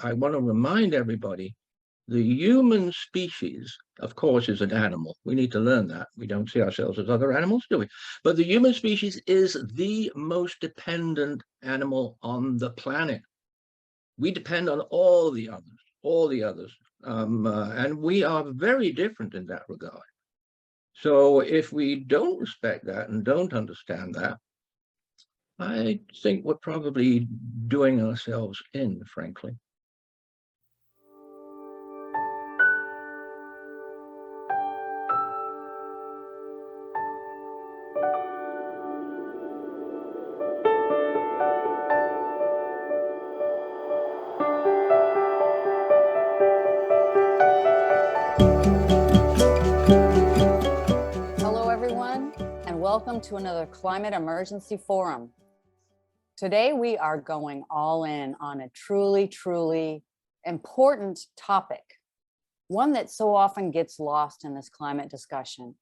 I want to remind everybody the human species, of course, is an animal. We need to learn that. We don't see ourselves as other animals, do we? But the human species is the most dependent animal on the planet. We depend on all the others, and we are very different in that regard. So if we don't respect that and don't understand that, I think we're probably doing ourselves in, frankly. Hello, everyone, and welcome to another Climate Emergency Forum. Today, we are going all in on a truly, truly important topic, one that so often gets lost in this climate discussion.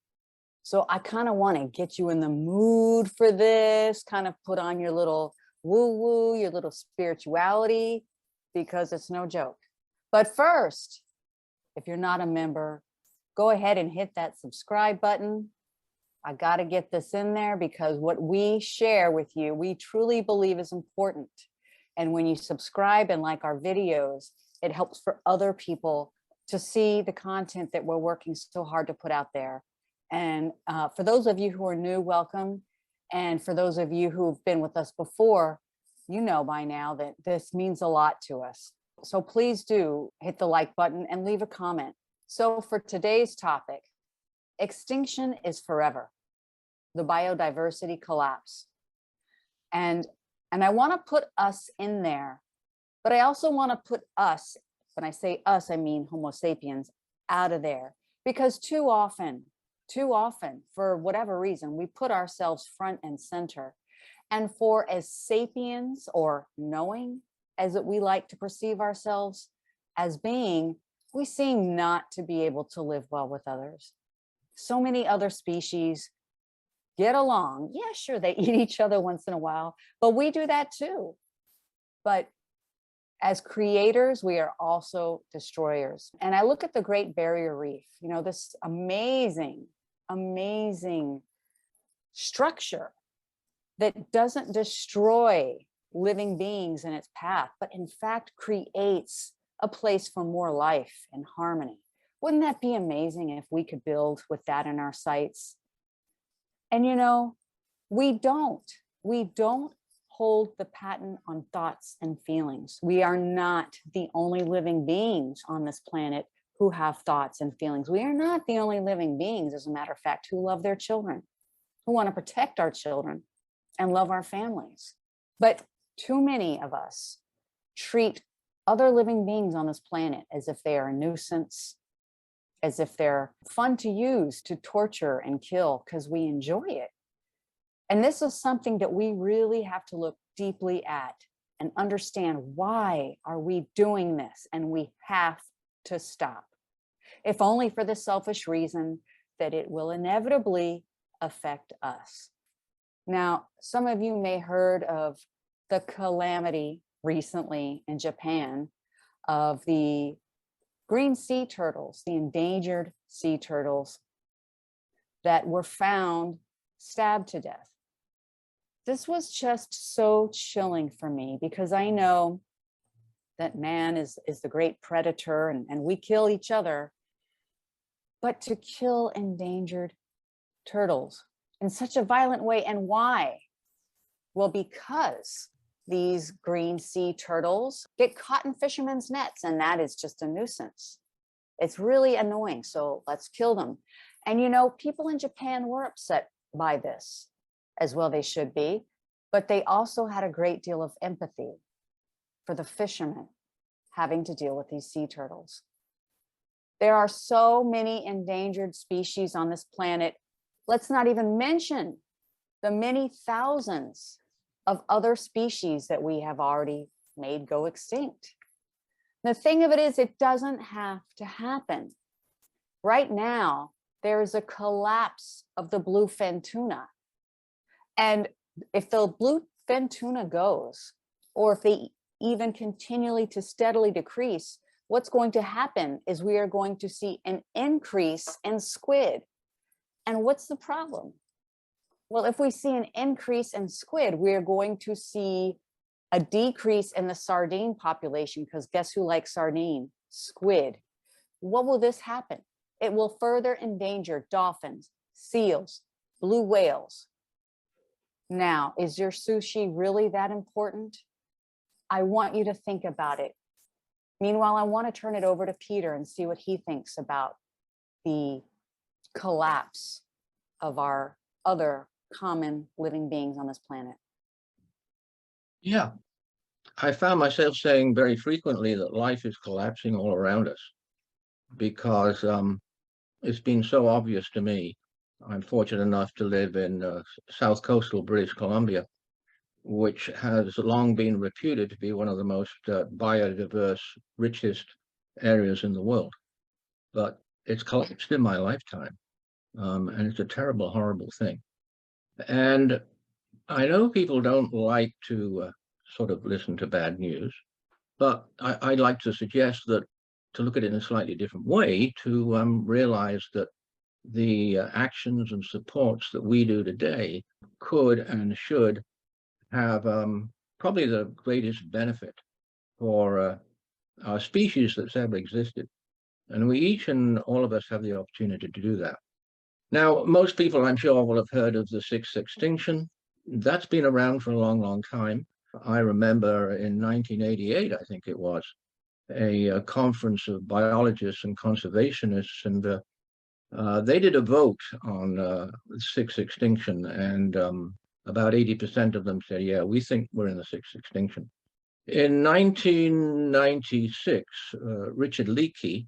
So I kind of want to get you in the mood for this, kind of put on your little woo-woo, your little spirituality, because it's no joke. But first, if you're not a member, go ahead and hit that subscribe button. I got to get this in there because what we share with you, we truly believe is important. And when you subscribe and like our videos, it helps for other people to see the content that we're working so hard to put out there. And for those of you who are new, welcome. And for those of you who've been with us before, you know by now that this means a lot to us. So please do hit the like button and leave a comment. So for today's topic, extinction is forever, the biodiversity collapse. And I want to put us in there, but I also want to put us, when I say us, I mean Homo sapiens, out of there. Because too often, for whatever reason, we put ourselves front and center. And for as sapiens or knowing as we like to perceive ourselves as being, we seem not to be able to live well with others. So many other species get along. Yeah, sure, they eat each other once in a while, but we do that too. But as creators, we are also destroyers. And I look at the Great Barrier Reef, you know, this amazing, amazing structure that doesn't destroy living beings in its path, but in fact creates a place for more life and harmony. Wouldn't that be amazing if we could build with that in our sights? And you know, we don't hold the patent on thoughts and feelings. We are not the only living beings on this planet who have thoughts and feelings. We are not the only living beings, as a matter of fact, who love their children, who want to protect our children and love our families. But too many of us treat other living beings on this planet as if they are a nuisance, as if they're fun to use to torture and kill because we enjoy it. And this is something that we really have to look deeply at and understand, why are we doing this? And we have to stop, if only for the selfish reason that it will inevitably affect us. Now, some of you may heard of the calamity recently in Japan of the green sea turtles, the endangered sea turtles that were found stabbed to death. This was just so chilling for me because I know that man is the great predator and we kill each other. But to kill endangered turtles in such a violent way, and why? Well, because these green sea turtles get caught in fishermen's nets, and that is just a nuisance. It's really annoying, so let's kill them. And you know, people in Japan were upset by this, as well they should be, but they also had a great deal of empathy for the fishermen having to deal with these sea turtles. There are so many endangered species on this planet. Let's not even mention the many thousands of other species that we have already made go extinct. The thing of it is, it doesn't have to happen. Right now, there is a collapse of the bluefin tuna. And if the bluefin tuna goes, or if they even continually to steadily decrease, what's going to happen is we are going to see an increase in squid. And what's the problem? Well, if we see an increase in squid, we're going to see a decrease in the sardine population, because guess who likes sardine? Squid. What will this happen? It will further endanger dolphins, seals, blue whales. Now, is your sushi really that important? I want you to think about it. Meanwhile, I want to turn it over to Peter and see what he thinks about the collapse of our other common living beings on this planet. Yeah, I found myself saying very frequently that life is collapsing all around us because it's been so obvious to me. I'm fortunate enough to live in south coastal British Columbia, which has long been reputed to be one of the most biodiverse, richest areas in the world. But it's collapsed in my lifetime, and it's a terrible, horrible thing. And I know people don't like to sort of listen to bad news, but I'd like to suggest that to look at it in a slightly different way, to realize that the actions and supports that we do today could and should have probably the greatest benefit for our species that's ever existed. And we each and all of us have the opportunity to do that. Now, most people, I'm sure, will have heard of the sixth extinction. That's been around for a long, long time. I remember in 1988, I think it was, a conference of biologists and conservationists, and they did a vote on the sixth extinction, and about 80% of them said, yeah, we think we're in the sixth extinction. In 1996, Richard Leakey,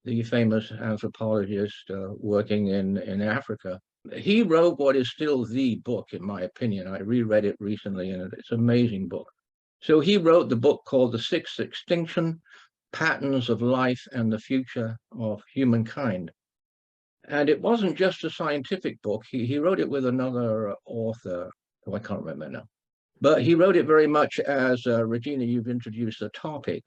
the famous anthropologist working in Africa, he wrote what is still the book, in my opinion. I reread it recently, and it's an amazing book. So he wrote the book called The Sixth Extinction: Patterns of Life and the Future of Humankind. And it wasn't just a scientific book. He wrote it with another author, who I can't remember now. But he wrote it very much as, Regina, you've introduced the topic,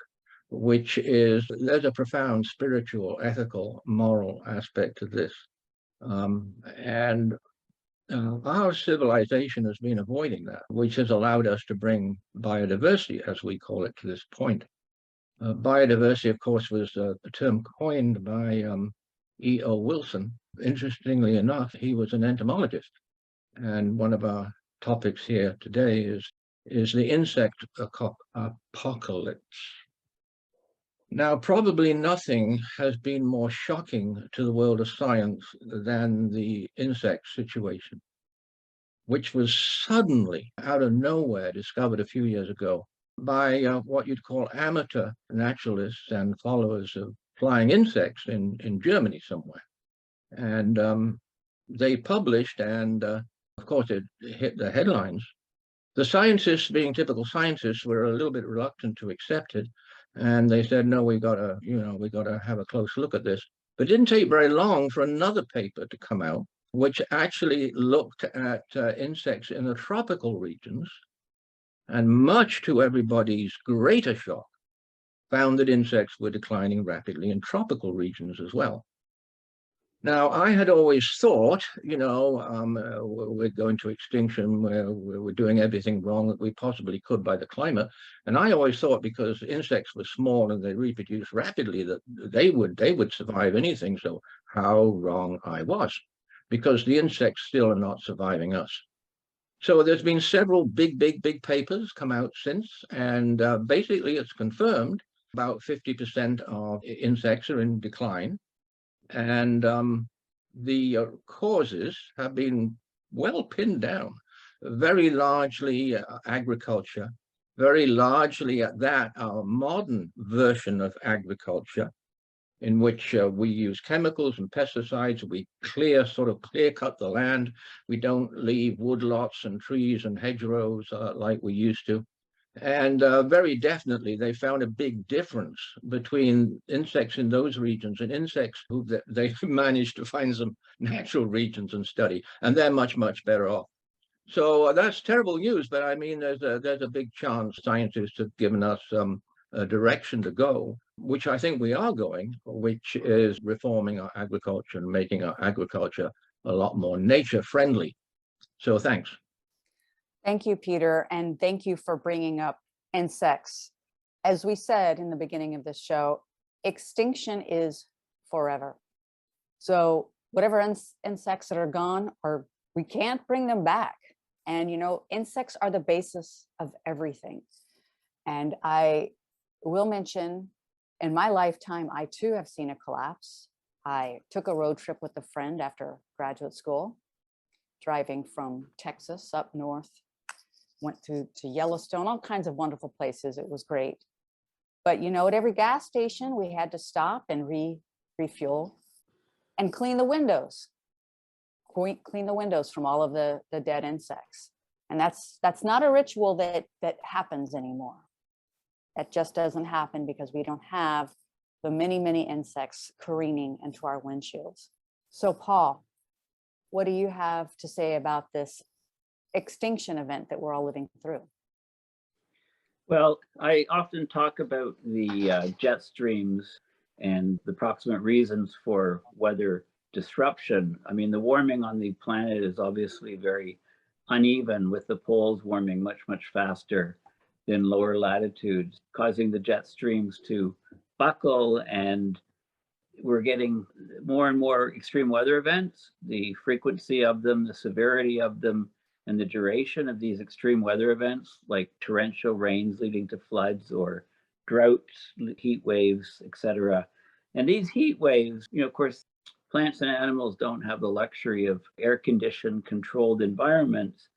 which is, there's a profound spiritual, ethical, moral aspect to this. Our civilization has been avoiding that, which has allowed us to bring biodiversity, as we call it, to this point. Biodiversity, of course, was a term coined by E.O. Wilson. Interestingly enough, he was an entomologist. And one of our topics here today is the insect apocalypse. Now, probably nothing has been more shocking to the world of science than the insect situation, which was suddenly, out of nowhere, discovered a few years ago by what you'd call amateur naturalists and followers of flying insects in Germany somewhere. And they published, and of course it hit the headlines. The scientists, being typical scientists, were a little bit reluctant to accept it. And they said, no, we got to have a close look at this. But it didn't take very long for another paper to come out, which actually looked at insects in the tropical regions, and much to everybody's greater shock, found that insects were declining rapidly in tropical regions as well. Now, I had always thought, we're going to extinction, we're doing everything wrong that we possibly could by the climate. And I always thought, because insects were small and they reproduced rapidly, that they would survive anything. So how wrong I was, because the insects still are not surviving us. So there's been several big papers come out since, and basically it's confirmed about 50% of insects are in decline. And the causes have been well pinned down, very largely agriculture, very largely at that, our modern version of agriculture, in which we use chemicals and pesticides. We clear cut the land. We don't leave woodlots and trees and hedgerows like we used to. And very definitely, they found a big difference between insects in those regions and insects who they managed to find some natural regions and study, and they're much, much better off. So that's terrible news, but I mean, there's a big chance scientists have given us some direction to go, which I think we are going, which is reforming our agriculture and making our agriculture a lot more nature friendly. So thanks. Thank you, Peter, and thank you for bringing up insects. As we said in the beginning of this show, extinction is forever. So whatever insects that are gone, or we can't bring them back. And insects are the basis of everything. And I will mention, in my lifetime, I too have seen a collapse. I took a road trip with a friend after graduate school, driving from Texas up north, went to Yellowstone, all kinds of wonderful places. It was great. But at every gas station, we had to stop and refuel and clean the windows. Clean the windows from all of the dead insects. And that's not a ritual that happens anymore. That just doesn't happen because we don't have the many, many insects careening into our windshields. So Paul, what do you have to say about this extinction event that we're all living through? Well, I often talk about the jet streams and the proximate reasons for weather disruption. I mean, the warming on the planet is obviously very uneven, with the poles warming much, much faster than lower latitudes, causing the jet streams to buckle, and we're getting more and more extreme weather events. The frequency of them, the severity of them, and the duration of these extreme weather events, like torrential rains leading to floods or droughts, heat waves, etc. And these heat waves, of course, plants and animals don't have the luxury of air-conditioned, controlled environments.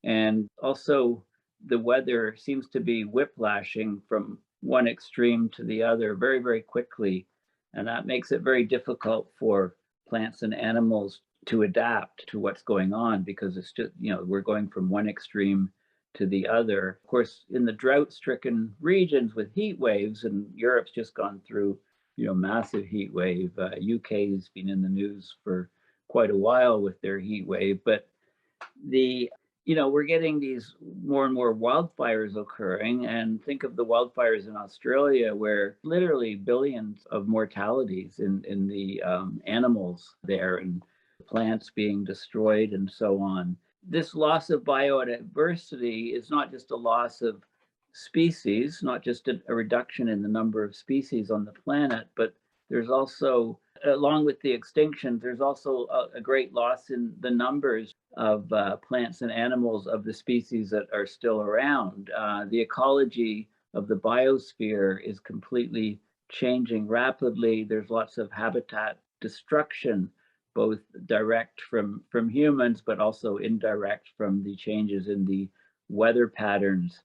And also, the weather seems to be whiplashing from one extreme to the other very, very quickly. And that makes it very difficult for plants and animals to adapt to what's going on, because it's just, we're going from one extreme to the other. Of course, in the drought-stricken regions with heat waves, and Europe's just gone through, massive heat wave. UK's been in the news for quite a while with their heat wave, but we're getting these more and more wildfires occurring. And think of the wildfires in Australia, where literally billions of mortalities in the animals there, and plants being destroyed and so on. This loss of biodiversity is not just a loss of species, not just a reduction in the number of species on the planet, but there's also, along with the extinction, there's also a great loss in the numbers of plants and animals of the species that are still around. The ecology of the biosphere is completely changing rapidly. There's lots of habitat destruction, both direct from humans, but also indirect from the changes in the weather patterns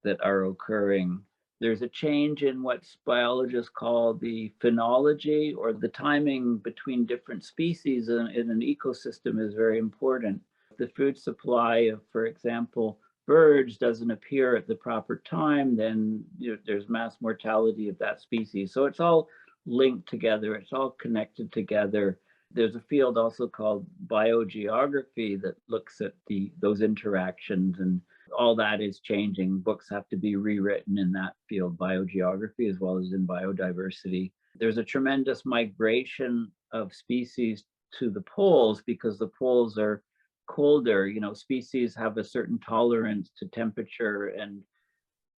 that are occurring. There's a change in what biologists call the phenology, or the timing between different species in an ecosystem is very important. If the food supply of, for example, birds doesn't appear at the proper time, then there's mass mortality of that species. So it's all linked together, it's all connected together. There's a field also called biogeography that looks at those interactions, and all that is changing. Books have to be rewritten in that field, biogeography, as well as in biodiversity. There's a tremendous migration of species to the poles because the poles are colder. Species have a certain tolerance to temperature and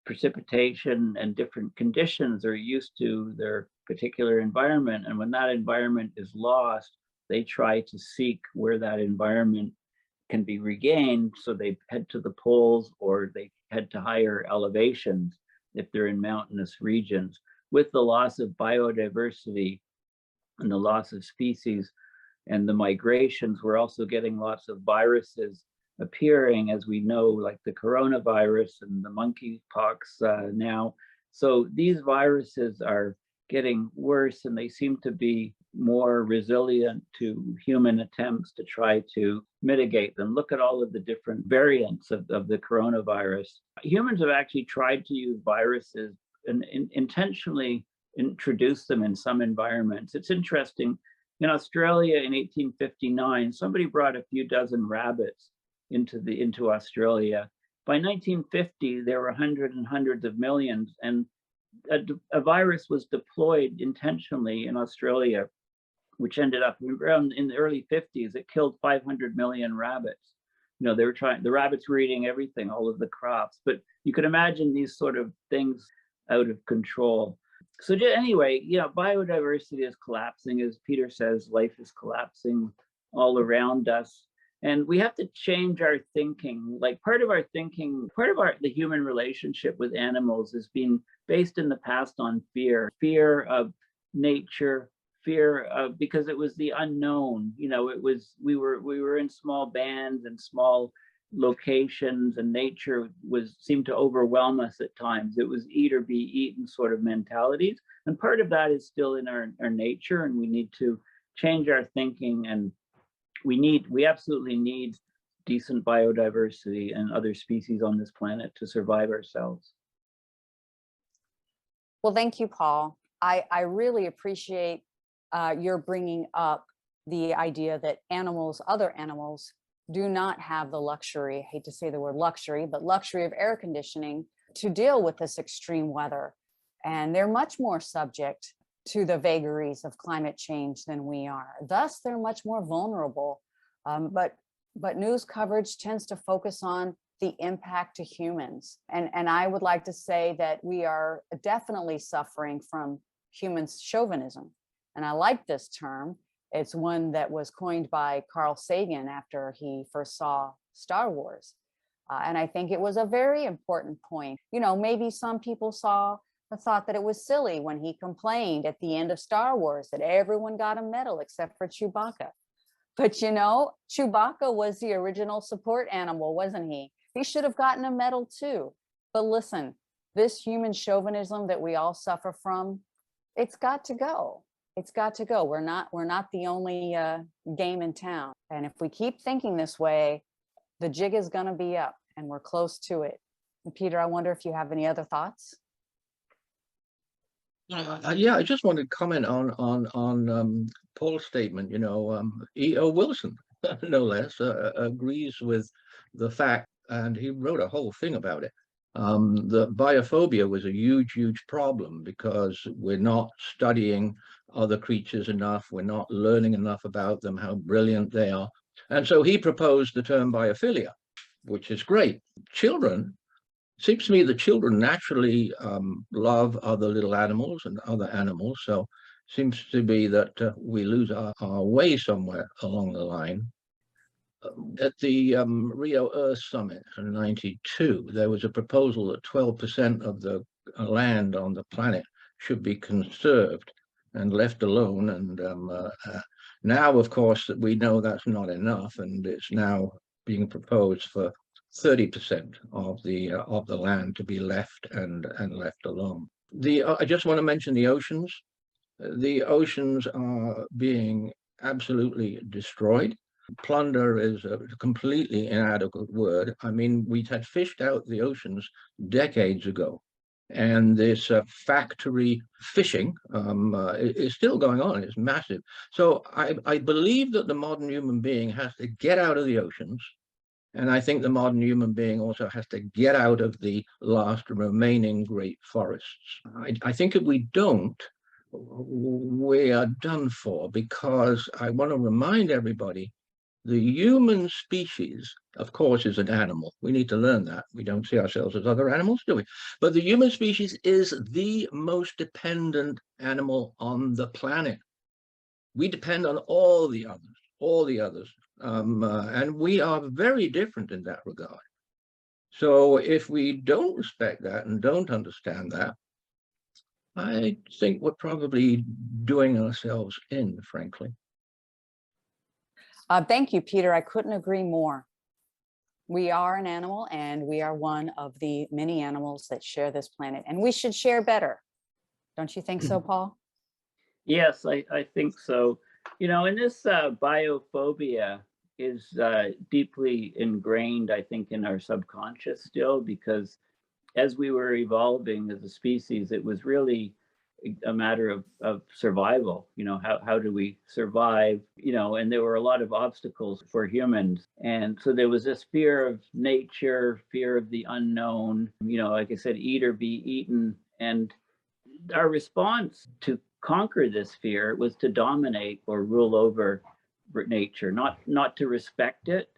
precipitation, and different conditions are used to their particular environment. And when that environment is lost, they try to seek where that environment can be regained. So they head to the poles, or they head to higher elevations if they're in mountainous regions. With the loss of biodiversity and the loss of species and the migrations, we're also getting lots of viruses appearing, as we know, like the coronavirus and the monkeypox now. So these viruses are getting worse, and they seem to be more resilient to human attempts to try to mitigate them. Look at all of the different variants of the coronavirus. Humans have actually tried to use viruses and intentionally introduce them in some environments. It's interesting. In Australia in 1859, somebody brought a few dozen rabbits into Australia. By 1950, there were hundreds and hundreds of millions, and a virus was deployed intentionally in Australia, which ended up around in the early 50s. It killed 500 million rabbits. The rabbits were eating everything, all of the crops, but you could imagine these sort of things out of control. So anyway, biodiversity is collapsing. As Peter says, life is collapsing all around us. And we have to change our thinking. Like part of the human relationship with animals has been based in the past on fear of nature, fear of, because it was the unknown. We were in small bands and small locations, and nature seemed to overwhelm us at times. It was eat or be eaten sort of mentalities. And part of that is still in our nature, and we need to change our thinking, and we absolutely need decent biodiversity and other species on this planet to survive ourselves. Well, thank you, Paul. I really appreciate your bringing up the idea that other animals, do not have the luxury, I hate to say the word luxury, but luxury of air conditioning to deal with this extreme weather. And they're much more subject to the vagaries of climate change than we are. Thus, they're much more vulnerable. But news coverage tends to focus on the impact to humans. And I would like to say that we are definitely suffering from human chauvinism. And I like this term. It's one that was coined by Carl Sagan after he first saw Star Wars. And I think it was a very important point. Maybe some people thought that it was silly when he complained at the end of Star Wars that everyone got a medal except for Chewbacca. But Chewbacca was the original support animal, wasn't he? He should have gotten a medal too. But listen, this human chauvinism that we all suffer from, it's got to go. It's got to go. We're not the only game in town. And if we keep thinking this way, the jig is going to be up, and we're close to it. And Peter, I wonder if you have any other thoughts? Yeah, I just wanted to comment on Paul's statement. E.O. Wilson, no less, agrees with the fact, and he wrote a whole thing about it. The biophobia was a huge problem because we're not studying other creatures enough. We're not learning enough about them, how brilliant they are. And so he proposed the term biophilia, which is great. Seems to me that children naturally love other little animals and other animals. So seems to be that we lose our way somewhere along the line. At the Rio Earth Summit in '92, there was a proposal that 12% of the land on the planet should be conserved and left alone. And now, of course, we know that's not enough, and it's now being proposed for 30% of the land to be left and left alone. I just want to mention the oceans. The oceans are being absolutely destroyed. Plunder is a completely inadequate word. I mean, we had fished out the oceans decades ago, and this factory fishing is still going on. It's massive. So I believe that the modern human being has to get out of the oceans, and I think the modern human being also has to get out of the last remaining great forests. I think if we don't, we are done for, because I want to remind everybody, the human species, of course, is an animal. We need to learn that. We don't see ourselves as other animals, do we? But the human species is the most dependent animal on the planet. We depend on all the others. And we are very different in that regard. So if we don't respect that and don't understand that, I think we're probably doing ourselves in, frankly. Thank you, Peter. I couldn't agree more. We are an animal, and we are one of the many animals that share this planet, and we should share better. Don't you think so, Paul? Yes, I think so. And this biophobia is deeply ingrained, I think, in our subconscious still, because as we were evolving as a species, it was really a matter of survival. How do we survive? And there were a lot of obstacles for humans. And so there was this fear of nature, fear of the unknown, like I said, eat or be eaten. And our response to conquer this fear was to dominate or rule over nature, not to respect it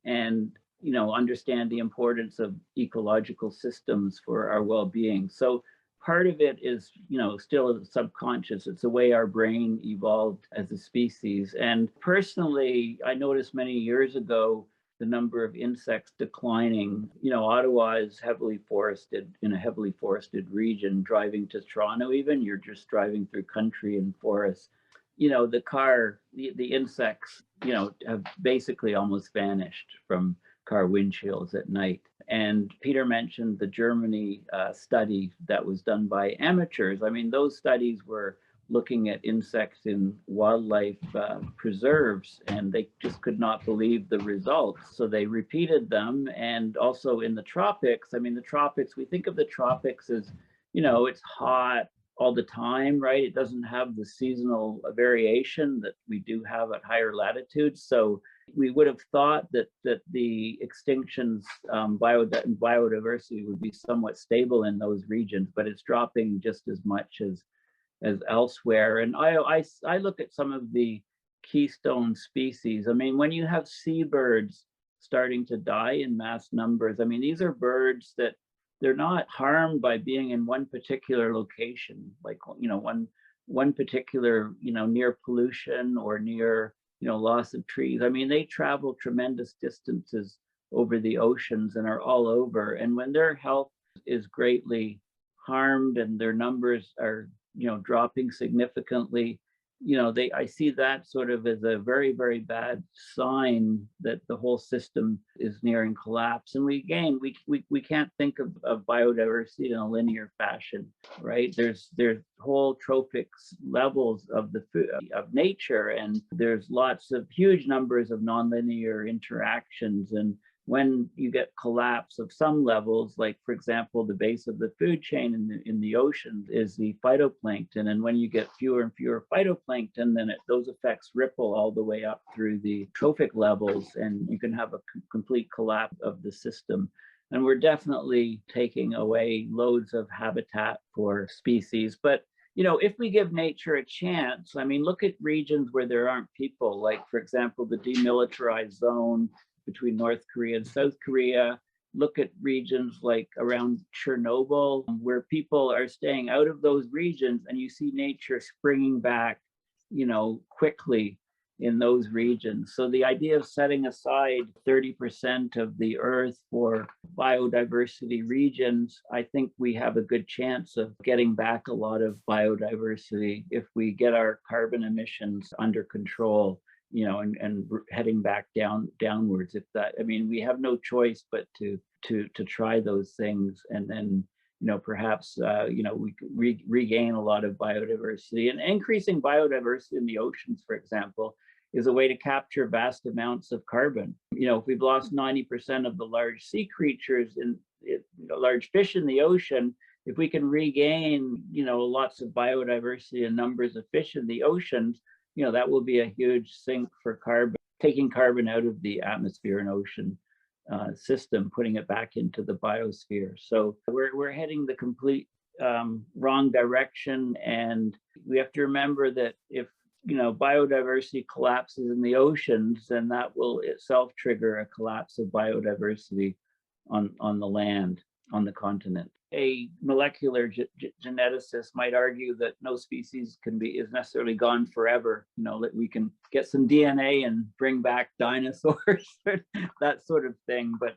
and understand the importance of ecological systems for our well-being. So part of it is still subconscious. It's the way our brain evolved as a species. And personally, I noticed many years ago the number of insects declining. Ottawa is heavily forested, in a heavily forested region. Driving to Toronto, even, you're just driving through country and forests. The insects, have basically almost vanished from car windshields at night. And Peter mentioned the Germany study that was done by amateurs. I mean, those studies were looking at insects in wildlife preserves, and they just could not believe the results. So they repeated them. And also in the tropics, we think of the tropics as, it's hot all the time, right? It doesn't have the seasonal variation that we do have at higher latitudes. So we would have thought that the extinctions, biodiversity would be somewhat stable in those regions, but it's dropping just as much as elsewhere. And I look at some of the keystone species. When you have seabirds starting to die in mass numbers, these are birds that they're not harmed by being in one particular location, like one particular near pollution or near loss of trees. They travel tremendous distances over the oceans and are all over. And when their health is greatly harmed and their numbers are dropping significantly, I see that sort of as a very, very bad sign that the whole system is nearing collapse. And we can't think of biodiversity in a linear fashion, right? There's whole trophic levels of nature, and there's lots of huge numbers of nonlinear interactions. And when you get collapse of some levels, like for example, the base of the food chain in the ocean is the phytoplankton. And when you get fewer and fewer phytoplankton, then those effects ripple all the way up through the trophic levels, and you can have a complete collapse of the system. And we're definitely taking away loads of habitat for species. But if we give nature a chance, look at regions where there aren't people, like for example, the demilitarized zone between North Korea and South Korea. Look at regions like around Chernobyl, where people are staying out of those regions, and you see nature springing back, quickly in those regions. So the idea of setting aside 30% of the earth for biodiversity regions, I think we have a good chance of getting back a lot of biodiversity if we get our carbon emissions under control. And heading back downwards. We have no choice but to try those things, and then perhaps we regain a lot of biodiversity. And increasing biodiversity in the oceans, for example, is a way to capture vast amounts of carbon. If we've lost 90% of the large sea creatures and large fish in the ocean, if we can regain lots of biodiversity and numbers of fish in the oceans, that will be a huge sink for carbon, taking carbon out of the atmosphere and ocean system, putting it back into the biosphere. So we're heading the complete wrong direction. And we have to remember that if biodiversity collapses in the oceans, then that will itself trigger a collapse of biodiversity on the land, on the continent. A molecular geneticist might argue that no species is necessarily gone forever. That we can get some DNA and bring back dinosaurs, that sort of thing. But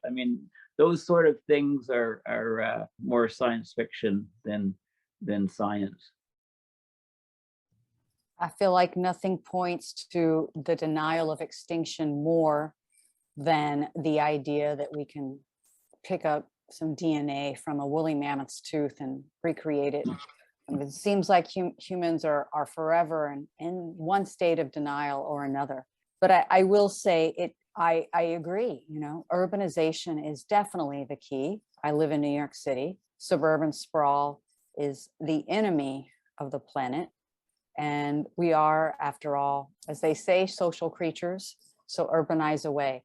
those sort of things are more science fiction than science. I feel like nothing points to the denial of extinction more than the idea that we can pick up some DNA from a woolly mammoth's tooth and recreate it. It seems like humans are forever in one state of denial or another. But I will say I agree, urbanization is definitely the key. I live in New York City. Suburban sprawl is the enemy of the planet. And we are, after all, as they say, social creatures, so urbanize away.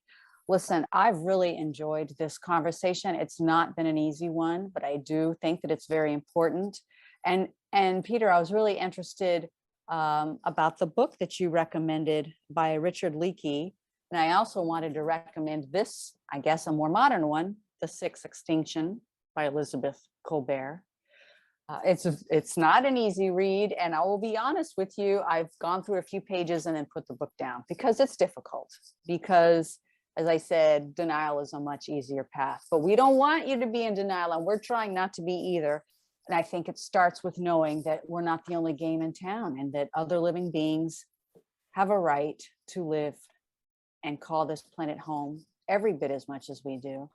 Listen, I've really enjoyed this conversation. It's not been an easy one, but I do think that it's very important. And Peter, I was really interested about the book that you recommended by Richard Leakey. And I also wanted to recommend this, I guess, a more modern one, The Sixth Extinction by Elizabeth Colbert. It's not an easy read, and I will be honest with you, I've gone through a few pages and then put the book down because it's difficult. Because, as I said, denial is a much easier path. But we don't want you to be in denial, and we're trying not to be either. And I think it starts with knowing that we're not the only game in town, and that other living beings have a right to live and call this planet home every bit as much as we do.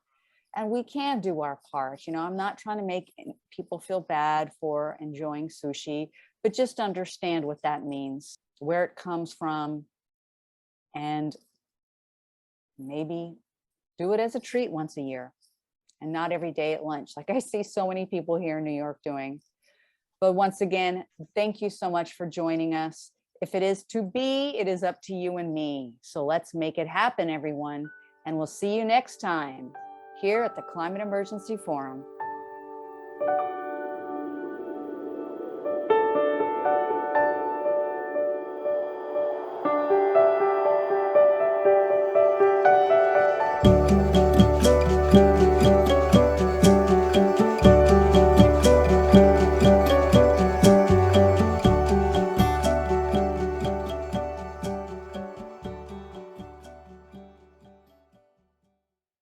And we can do our part. You know, I'm not trying to make people feel bad for enjoying sushi, but just understand what that means, where it comes from, and maybe do it as a treat once a year and not every day at lunch, like I see so many people here in New York doing. But once again, thank you so much for joining us. If it is to be, it is up to you and me. So let's make it happen, everyone. And we'll see you next time here at the Climate Emergency Forum.